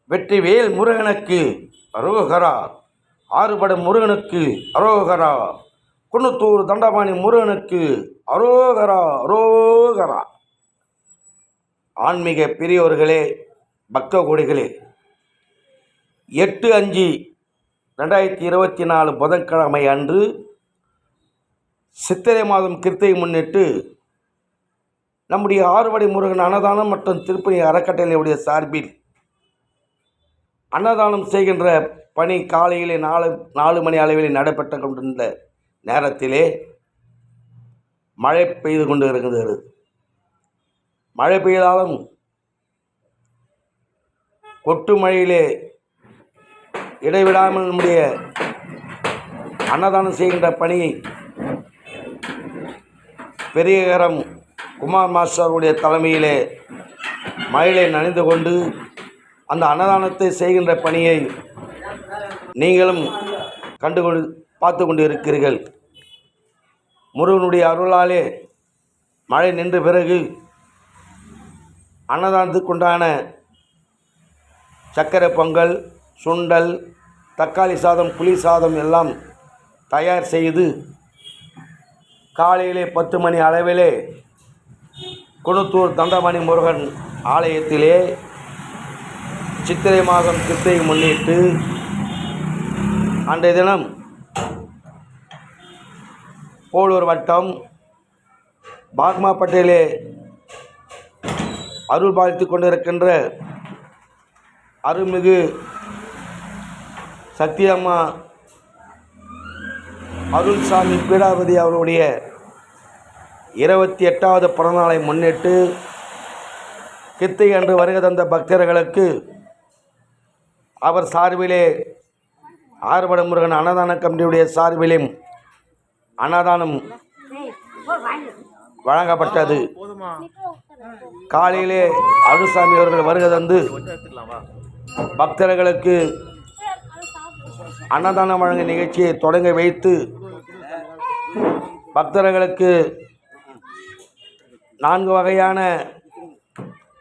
வெற்றிவேல் முருகனுக்கு அரோகரா, ஆறுபடை முருகனுக்கு அரோகரா, குன்னத்தூர் தண்டபாணி முருகனுக்கு அரோகரா அரோகரா. ஆன்மீக பெரியோர்களே, பக்த கோடிகளே, 8/5/2024 புதன்கிழமை அன்று சித்திரை மாதம் கிருத்திகை முன்னிட்டு நம்முடைய ஆறுபடை முருகன் அன்னதானம் மற்றும் திருப்பணி அறக்கட்டளையுடைய சார்பில் அன்னதானம் செய்கின்ற பணி காலையிலே 4 மணி அளவில் நடைபெற்று கொண்டிருந்த நேரத்திலே மழை பெய்து கொண்டு இருக்கிறது. மழை பெய்தாலும் கொட்டு மழையிலே இடைவிடாமல் நம்முடைய அன்னதானம் செய்கின்ற பணியை பெரியகரம் குமார் மாஸ்டருடைய தலைமையிலே மழையிலே நனைந்து கொண்டு அந்த அன்னதானத்தை செய்கின்ற பணியை நீங்களும் பார்த்து கொண்டு இருக்கிறீர்கள். முருகனுடைய அருளாலே மழை நின்ற பிறகு அன்னதானத்துக்குண்டான சர்க்கரை பொங்கல், சுண்டல், தக்காளி சாதம், புளி சாதம் எல்லாம் தயார் செய்து காலையிலே 10 மணி அளவிலே குன்னத்தூர் தண்டபாணி முருகன் ஆலயத்திலே சித்திரை மாதம் கிருத்திகை முன்னிட்டு அன்றைய தினம் போலூர் வட்டம் பாக்மாப்பட்டிலே அருள் பாலித்து கொண்டிருக்கின்ற அருள்மிகு சத்தியம்மா அருள்சாமி பீடாபதி அவருடைய 28வது பிறந்தநாளை முன்னிட்டு கிருத்திகை அன்று வருகை தந்த பக்தர்களுக்கு அவர் சார்பிலே ஆறுபடை முருகன் அன்னதான கமிட்டியுடைய சார்பிலும் அன்னதானம் வழங்கப்பட்டது. காலையிலே அருள்சாமி அவர்கள் வருகை தந்து பக்தர்களுக்கு அன்னதானம் வழங்கும் நிகழ்ச்சியை தொடங்க வைத்து பக்தர்களுக்கு 4 வகையான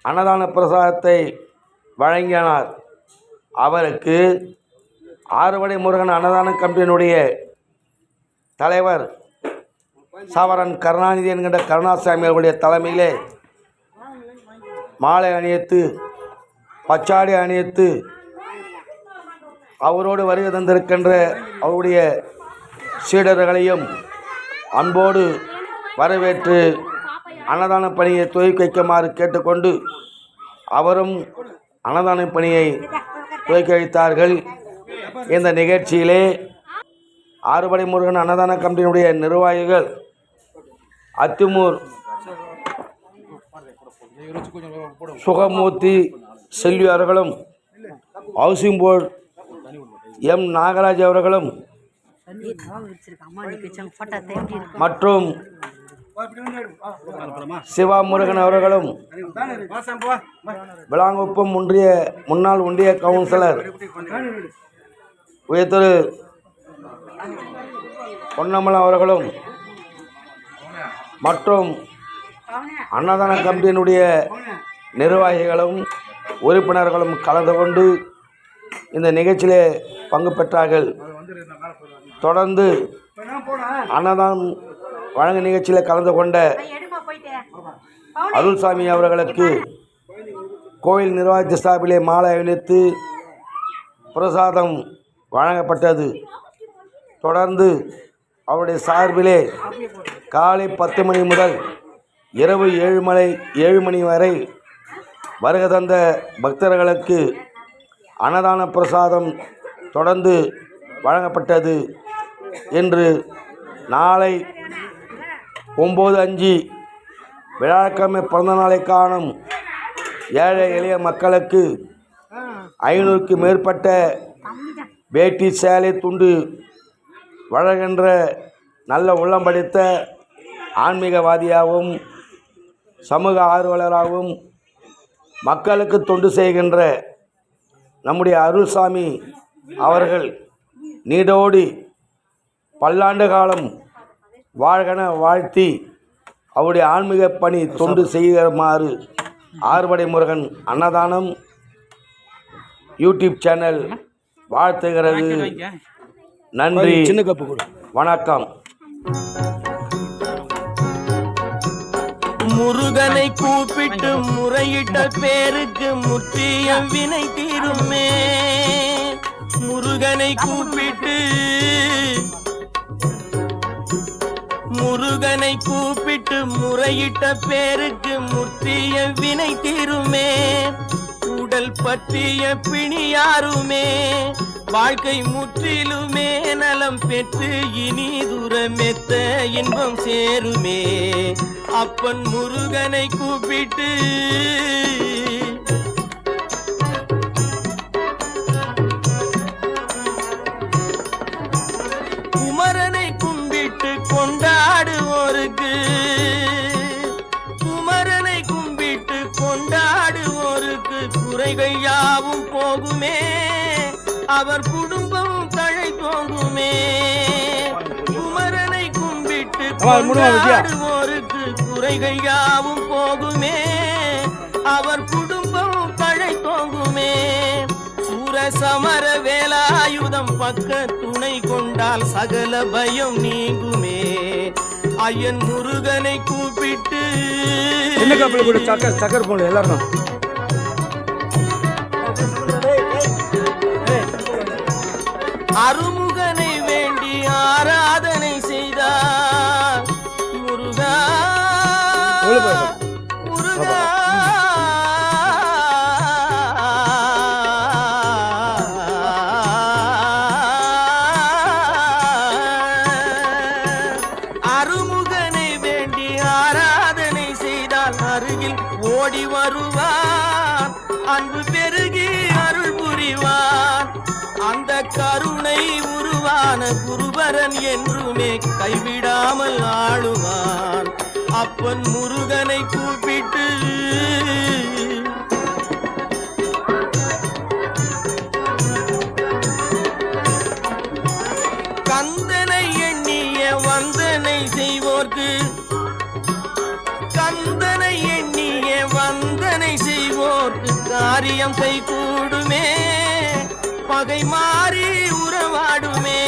அன்னதான பிரசாதத்தை வழங்கினார். அவருக்கு ஆறுபடை முருகன் அன்னதான கமிட்டியினுடைய தலைவர் சாவரன் கருணாநிதி என்கின்ற கருணாசாமி அவர்களுடைய தலைமையிலே மாலை அணிவித்து பச்சாடி அணிவித்து அவரோடு வருகை தந்திருக்கின்ற அவருடைய சீடர்களையும் அன்போடு வரவேற்று அன்னதான பணியை துவக்கி வைக்குமாறு கேட்டுக்கொண்டு அவரும் அன்னதான பணியை துவக்கி வைத்தார்கள். இந்த நிகழ்ச்சியிலே ஆறுபடை முருகன் அன்னதான கமிட்டியினுடைய நிர்வாகிகள் அத்திமூர் சுகமூர்த்தி செல்வி அவர்களும், ஹவுசிங் போர்டு எம் நாகராஜ் அவர்களும் மற்றும் சிவா முருகன் அவர்களும், விளாங்குப்பம் முன்னாள் ஒன்றிய கவுன்சிலர் திரு பொன்னமலம் அவர்களும் மற்றும் அன்னதான கமிட்டியினுடைய நிர்வாகிகளும் உறுப்பினர்களும் கலந்து கொண்டு இந்த நிகழ்ச்சியிலே பங்கு பெற்றார்கள். தொடர்ந்து அன்னதானம் வழங்கும் நிகழ்ச்சியில் கலந்து கொண்ட அருள்சாமி அவர்களுக்கு கோயில் நிர்வாகத்தின் சார்பிலே மாலை அணிவித்து பிரசாதம் வழங்கப்பட்டது. தொடர்ந்து அவருடைய சார்பிலே காலை 10 மணி முதல் இரவு 7 மணி வரை வருகை தந்த பக்தர்களுக்கு அன்னதான பிரசாதம் தொடர்ந்து வழங்கப்பட்டது. என்று நாளை 9/5 விழாக்கிழமை பிறந்த நாளை காணும் ஏழை எளிய மக்களுக்கு 500க்கு மேற்பட்ட வேட்டி சேலை துண்டு வழங்குகின்ற நல்ல உள்ளம் படைத்த ஆன்மீகவாதியாகவும் சமூக ஆர்வலராகவும் மக்களுக்கு தொண்டு செய்கின்ற நம்முடைய அருள்சாமி அவர்கள் நீடோடி பல்லாண்டு காலம் வாழ்கன வாழ்த்தி அவருடைய ஆன்மீக பணி தொண்டு செய்யுமாறு ஆறுபடை முருகன் அன்னதானம் யூடியூப் சேனல் வாழ்த்துகிறது. நன்றி, சின்ன கப்பு கொடு. வணக்கம். முருகனை கூப்பிட்டு முறையிட்ட பேருக்கு முற்றிய வினை தீருமே. முருகனை கூப்பிட்டு முறையிட்ட பேருக்கு முற்றிய வினை தீருமே. உடல் பற்றிய பிணியாருமே வாழ்க்கை முற்றிலுமே நலம் பெற்று இனி தூரமெத்த இன்பம் சேருமே. அப்பன் முருகனை கூப்பிட்டு குமரனை கும்பிட்டு கொண்டாடுவோருக்கு குறைகள் யாவும் போகுமே. அவர் குடும்பமும் தழை தோங்குமே. குமரனை கும்பிட்டு கொண்டாடுவோருக்கு குறைகள் யாவும் போகுமே. அவர் குடும்பமும் தழை தோங்குமே. சூரசமர வேலாயுதம் பக்க துணை கொண்டால் சகல பயம் நீங்குமே. ஐயன் முருகனை கூப்பிட்டு சக்கர் போல எல்லாரும் அருமுகனை வேண்டி ஆராதனை செய்தார். முருகா முருகா அருமுகனை வேண்டி ஆராதனை செய்தால் அருகில் ஓடி வருவார். அன்பு பெருகி அருள் புரிவார். அந்த கருணை உருவான குருபரன் என்றுமே கைவிடாமல் ஆளுவான். அப்பன் முருகனை கூப்பிட்டு கந்தனை எண்ணிய வந்தனை செய்வோர்க்கு காரியம் கை கூடுமே. பகை மாறி உறவாடுமே.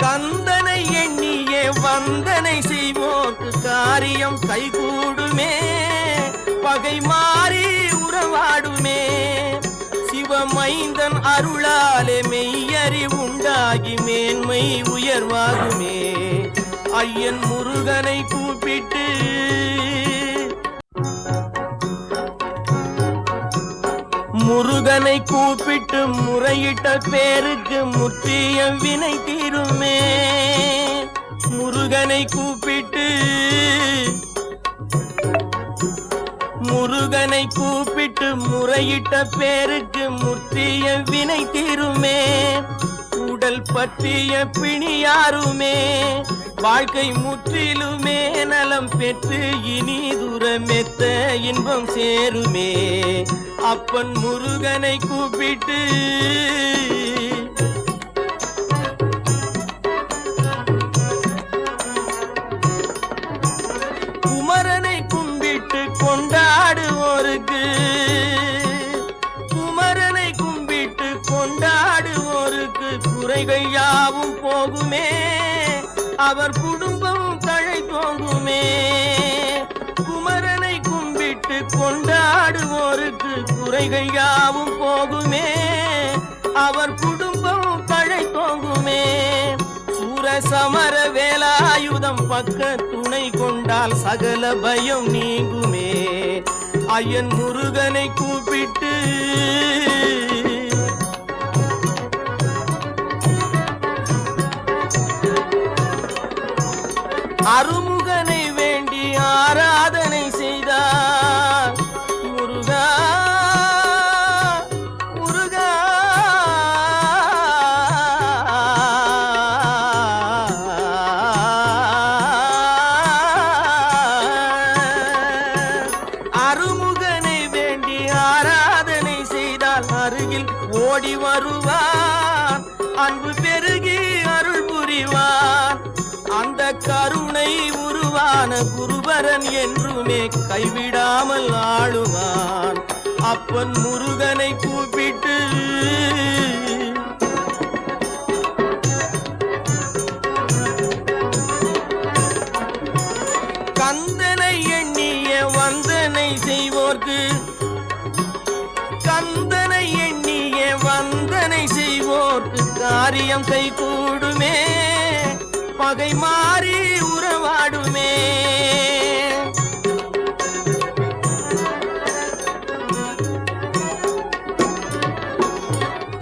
கந்தனை எண்ணிய வந்தனை செய்வோர்க்கு காரியம் கைகூடுமே. பகை மாறி உறவாடுமே. சிவமைந்தன் அருளாலே மெய்யறி உண்டாகி மேன்மை உயர்வாகுமே. ஐயன் முருகனை கூப்பிட்டு முறையிட்ட பேருக்கு முற்றிய வினை தீருமே. முருகனை கூப்பிட்டு முறையிட்ட பேருக்கு முற்றிய வினை தீருமே. உடல் பற்றிய பிணியாருமே வாழ்க்கை முற்றிலுமே நலம் பெற்று இனி தூரமெத்த இன்பம் சேருமே. அப்பன் முருகனை கூப்பிட்டு குமரனை கும்பிட்டு கொண்டாடுவோருக்கு குறைகள் யாவும் போகுமே. அவர் குடும்பமும் தழை தோங்குமே. குமரனை கும்பிட்டு கொண்டாடுவோருக்கு குறைகள் யாவும் போகுமே. அவர் குடும்பமும் தழை தோங்குமே. சூரசமர வேலாயுதம் பக்க துணை கொண்டால் சகல பயம் நீங்குமே. ஐயன் முருகனை கூப்பிட்டு அருமுகனை வேண்டி ஆராதனை செய்தார். முருகா முருகா அருமுகனை வேண்டி ஆராதனை செய்தால் அருகில் ஓடி வருவார். அன்பு பெருகி அருள் புரிவார். அந்த கருணை உருவான உருவான குருபரன் என்றுமே கைவிடாமல் ஆளுவான். அப்பன் முருகனை கூப்பிட்டு கந்தனை எண்ணிய வந்தனை செய்வோர்க்கு, கந்தனை எண்ணிய வந்தனை செய்வோர்க்கு காரியம் கைகூடுமே, பகை மாறி உறவாடுமே.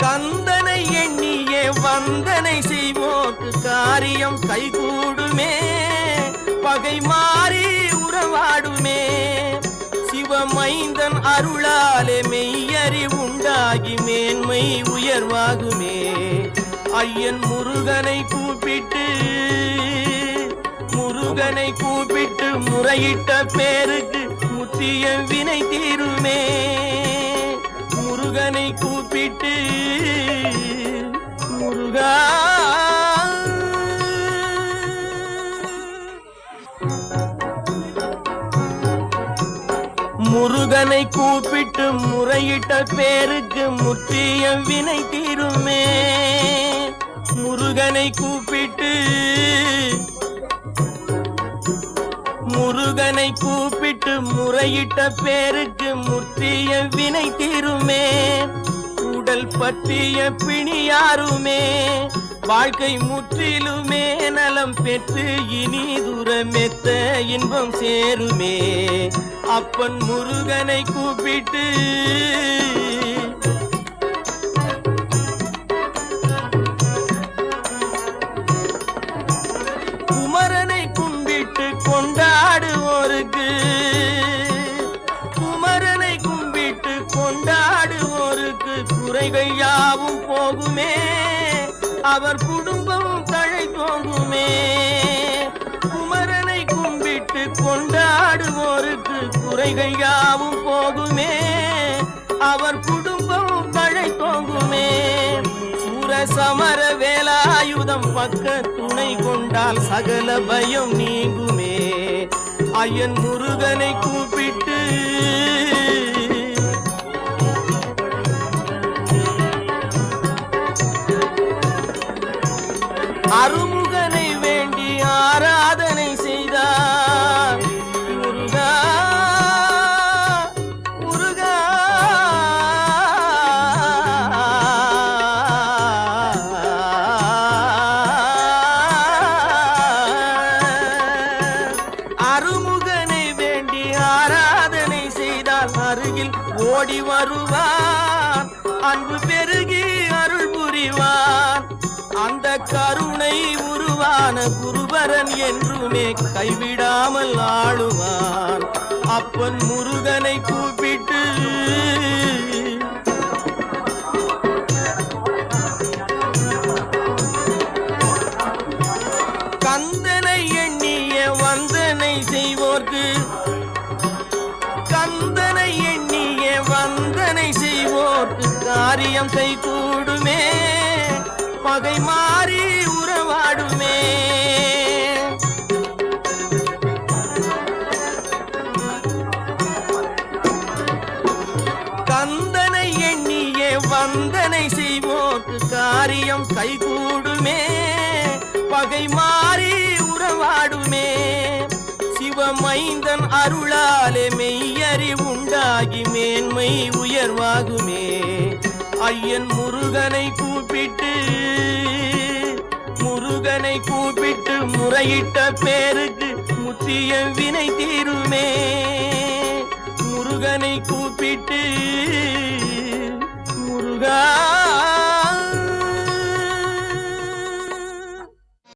கந்தனை எண்ணிய வந்தனை செய்வோர்க்கு காரியம் கைகூடுமே, பகை மாறி உறவாடுமே. சிவமைந்தன் அருளாலே மெய்யறி உண்டாகி மேன்மை உயர்வாகுமே. ஐயன் முருகனை கூப்பிட்டு, முருகனை கூப்பிட்டு முறையிட்ட பேருக்கு முத்திய வினை தீருமே. முருகனை கூப்பிட்டு முருகா முருகனை கூப்பிட்டு முறையிட்ட பேருக்கு முற்றிய வினை தீருமே. முருகனை கூப்பிட்டு, முருகனை கூப்பிட்டு முறையிட்ட பேருக்கு முற்றிய வினை தீருமே. உடல் பற்றிய பிணியாருமே வாழ்க்கை முற்றிலுமே நலம் பெற்று இனி தூரமெத்த இன்பம் சேருமே. அப்பன் முருகனை கூப்பிட்டு குமரனை கும்பிட்டு கொண்டாடுவோருக்கு, குமரனை கும்பிட்டு கொண்டாடுவோருக்கு குறைகள் யாவும் போகுமே, அவர் குடும்பம் தழை தோங்குமே. குமரனை கும்பிட்டு கொண்டாடுவோருக்கு குறைகள் யாவும் போகுமே, அவர் குடும்பம் தழை தோங்குமே. சூரசமர வேலாயுதம் பக்க துணை கொண்டால் சகல பயம் நீங்குமே. ஐயன் முருகனை கூப்பிட்டு அருமுகனை வேண்டி ஆராதனை செய்தார். முருகா முருகா அருமுகனை வேண்டி ஆராதனை செய்தால் அருகில் ஓடி வருவான், அன்பு பெருகி அருள் புரிவான். அந்த கருணை உருவான குருபரன் என்றுமே கைவிடாமல் ஆளுவான். அப்பன் முருகனை கூப்பிட்டு கந்தனை எண்ணிய வந்தனை செய்வோர்க்கு, கந்தனை எண்ணிய வந்தனை செய்வோர்க்கு காரியம் கைகூடுமே, பகை மாறி உறவாடுமே. கந்தனை எண்ணிய வந்தனை செய்வோர்க்கு காரியம் கைகூடுமே, பகை மாறி உறவாடுமே. சிவமைந்தன் அருளாலே மெய்யறி உண்டாகி மேன்மை உயர்வாகுமே. ஐயன் முருகனை கூப்பிட்டு, முருகனை கூப்பிட்டு முறையிட்ட பேருக்கு முத்திய வினை தீருமே. முருகனை கூப்பிட்டு முருகா